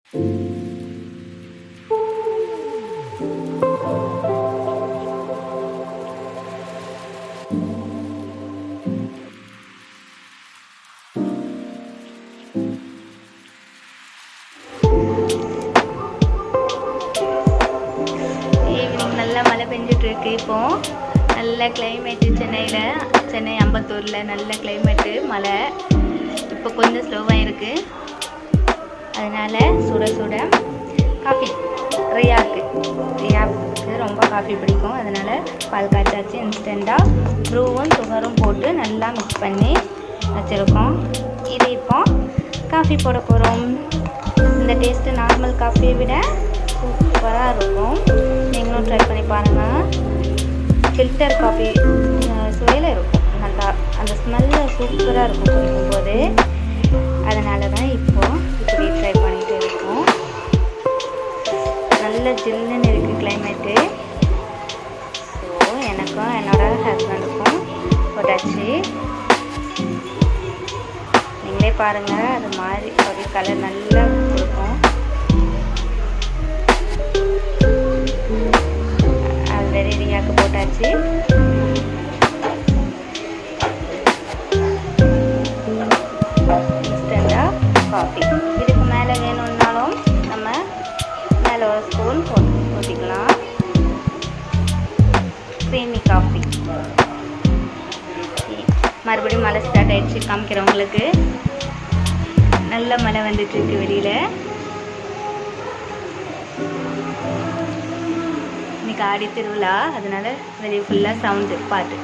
நல்லா மழை பெஞ்சிட்ருக்கு. இப்போது நல்ல கிளைமேட்டு சென்னை அம்பத்தூரில் நல்ல கிளைமேட்டு மழை. இப்போ கொஞ்சம் ஸ்லோவாக இருக்குது. அதனால் சுட சுட காஃபி ரியாவுக்கு ரொம்ப காஃபி பிடிக்கும். அதனால் பால் காய்ச்சாச்சு. இன்ஸ்டண்ட்டாக ப்ரூவும் சுகரும் போட்டு நல்லா மிக்ஸ் பண்ணி வச்சுருக்கோம். இது இப்போ காஃபி போட போகிறோம். இந்த டேஸ்ட்டு நார்மல் காஃபியை விட சூப்பராக இருக்கும். நீங்களும் ட்ரை பண்ணி பாருங்கள். ஃபில்டர் காஃபி சுவையில் இருக்கும். நல்லா அந்த ஸ்மெல்லு சூப்பராக இருக்கும் குடிக்கும்போது. அதனால தான் இப்போது இப்படி ட்ரை பண்ணிகிட்டு இருக்கோம். நல்ல ஜில்லுன்னு இருக்குது கிளைமேட்டு. ஸோ எனக்கும் என்னோடய ஹஸ்பண்டுக்கும் போட்டாச்சு. நீங்களே பாருங்கள். அது மாதிரி ஒரு கலர் நல்லா கொடுக்கும். ஆல்ரெடி ரியாவுக்கு போட்டாச்சு. இன்ஸ்டண்ட்டாக காஃபி. இதுக்கு மேலே வேணும்னாலும் நம்ம மேலே ஒரு ஸ்பூன் ஊற்றிக்கலாம். Creamy coffee. மறுபடியும் மழை ஸ்டார்ட் ஆகிடுச்சு. காமிக்கிறவங்களுக்கு நல்ல மழை வந்துட்டுருக்கு வெளியில். இன்னைக்கு ஆடி திருவிழா, அதனால வெளியே ஃபுல்லாக சவுண்டு பாட்டு.